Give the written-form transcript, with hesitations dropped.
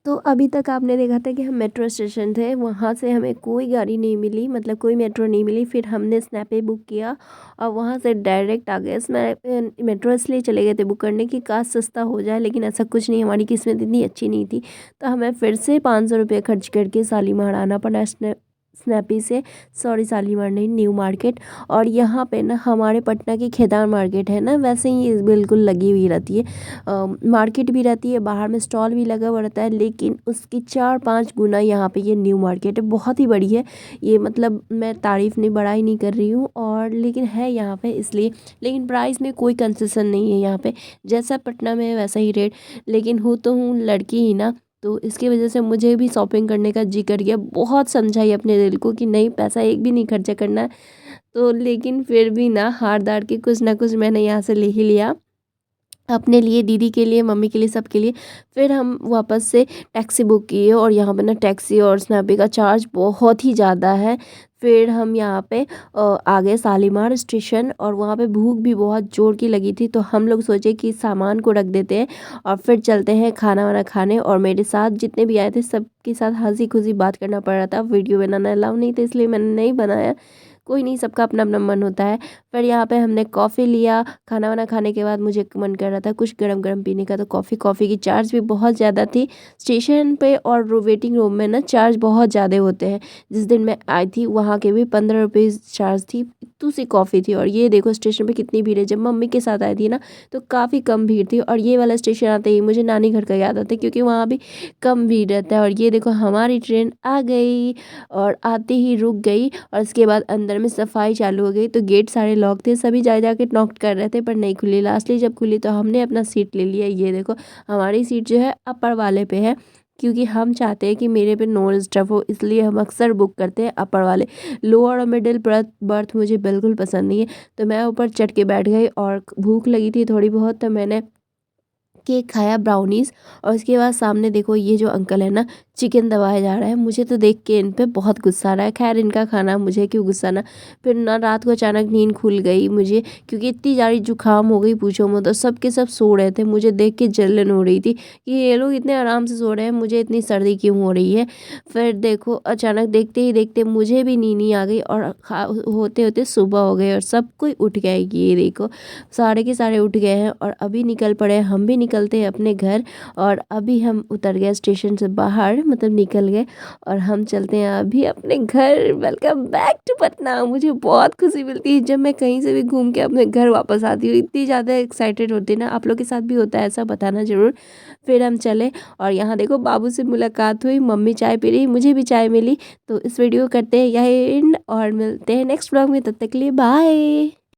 तो अभी तक आपने देखा था कि हम मेट्रो स्टेशन थे, वहाँ से हमें कोई गाड़ी नहीं मिली, मतलब कोई मेट्रो नहीं मिली। फिर हमने स्नैपे बुक किया और वहाँ से डायरेक्ट आ गए। मेट्रो इसलिए चले गए थे बुक करने की काश सस्ता हो जाए, लेकिन ऐसा कुछ नहीं, हमारी किस्मत इतनी अच्छी नहीं थी। तो हमें फिर से 500 रुपये खर्च करके शालीमार आना पड़ा, स्नैपी से, सॉरी शालीमार नहीं, न्यू मार्केट। और यहाँ पे ना हमारे पटना की खेदान मार्केट है ना, वैसे ही बिल्कुल लगी हुई रहती है। मार्केट भी रहती है, बाहर में स्टॉल भी लगा हुआ रहता है, लेकिन उसकी 4-5 गुना यहाँ पे ये न्यू मार्केट है, बहुत ही बड़ी है ये। मतलब मैं तारीफ़ नहीं, बड़ाई नहीं कर रही हूँ, और लेकिन है यहाँ पे इसलिए। लेकिन प्राइस में कोई कंसेशन नहीं है यहाँ पे, जैसा पटना में है वैसा ही रेट। लेकिन हूँ लड़की ही ना, तो इसकी वजह से मुझे भी शॉपिंग करने का जी कर गया। बहुत समझाई अपने दिल को कि नहीं, पैसा एक भी नहीं खर्चा करना है। तो लेकिन फिर भी ना हार दार के कुछ ना कुछ मैंने यहाँ से ले ही लिया, अपने लिए, दीदी के लिए, मम्मी के लिए, सबके लिए। फिर हम वापस से टैक्सी बुक किए, और यहाँ पे ना टैक्सी और स्नैपी का चार्ज बहुत ही ज़्यादा है। फिर हम यहाँ पे आ गए शालीमार स्टेशन, और वहाँ पे भूख भी बहुत ज़ोर की लगी थी, तो हम लोग सोचे कि सामान को रख देते हैं और फिर चलते हैं खाना वाना खाने। और मेरे साथ जितने भी आए थे सबके साथ हंसी खुशी बात करना पड़ रहा था, वीडियो बनाना अलाउ नहीं था, इसलिए मैंने नहीं बनाया। कोई नहीं, सबका अपना अपना मन होता है। फिर यहाँ पे हमने कॉफ़ी लिया। खाना वाना खाने के बाद मुझे मन कर रहा था कुछ गरम गरम पीने का, तो कॉफ़ी की चार्ज भी बहुत ज़्यादा थी स्टेशन पे, और वेटिंग रूम में ना चार्ज बहुत ज़्यादा होते हैं। जिस दिन मैं आई थी वहाँ के भी 15 रुपीज़ चार्ज थी, इतनी सी कॉफ़ी थी। और ये देखो स्टेशन पे कितनी भीड़ है। जब मम्मी के साथ आई थी ना तो काफ़ी कम भीड़ थी, और ये वाला स्टेशन आते ही मुझे नानी घर का याद आता है, क्योंकि वहाँ भी कम भीड़ रहता है। और ये देखो हमारी ट्रेन आ गई, और आते ही रुक गई, और उसके बाद अंदर में सफाई चालू हो गई। तो गेट सारे लॉक थे, सभी जा के नॉक कर रहे थे, पर नहीं खुली। लास्टली जब खुली तो हमने अपना सीट ले लिया। ये देखो हमारी सीट जो है अपर वाले पे है, क्योंकि हम चाहते हैं कि मेरे पे नो डिस्टर्ब हो, इसलिए हम अक्सर बुक करते हैं अपर वाले। लोअर और मिडिल बर्थ मुझे बिल्कुल पसंद नहीं है। तो मैं ऊपर चढ़ के बैठ गई, और भूख लगी थी थोड़ी बहुत, तो मैंने केक खाया, ब्राउनीज़। और उसके बाद सामने देखो ये जो अंकल है ना, चिकन दबाया जा रहा है। मुझे तो देख के इन पे बहुत गुस्सा आ रहा है, खैर इनका खाना, मुझे क्यों गुस्सा ना। फिर ना रात को अचानक नींद खुल गई मुझे, क्योंकि इतनी ज़्यादा जुकाम हो गई पूछो मत। तो सब के सब सो रहे थे, मुझे देख के जलन हो रही थी कि ये लोग इतने आराम से सो रहे हैं, मुझे इतनी सर्दी क्यों हो रही है। फिर देखो अचानक देखते ही देखते मुझे भी नींद आ गई, और होते होते सुबह हो गई, और सब कोई उठ गए। ये देखो सारे के सारे उठ गए हैं, और अभी निकल पड़े, हम भी निकलते हैं अपने घर। और अभी हम उतर गए स्टेशन से बाहर, मतलब निकल गए, और हम चलते हैं अभी अपने घर। Welcome back to Patna. मुझे बहुत खुशी मिलती है जब मैं कहीं से भी घूम के अपने घर वापस आती हूँ, इतनी ज़्यादा एक्साइटेड होती है ना। आप लोग के साथ भी होता है ऐसा, बताना ज़रूर। फिर हम चले, और यहाँ देखो बाबू से मुलाकात हुई, मम्मी चाय पी रही, मुझे भी चाय मिली। तो इस वीडियो करते हैं यही एंड, और मिलते हैं नेक्स्ट ब्लॉग में, तब तक के लिए बाय।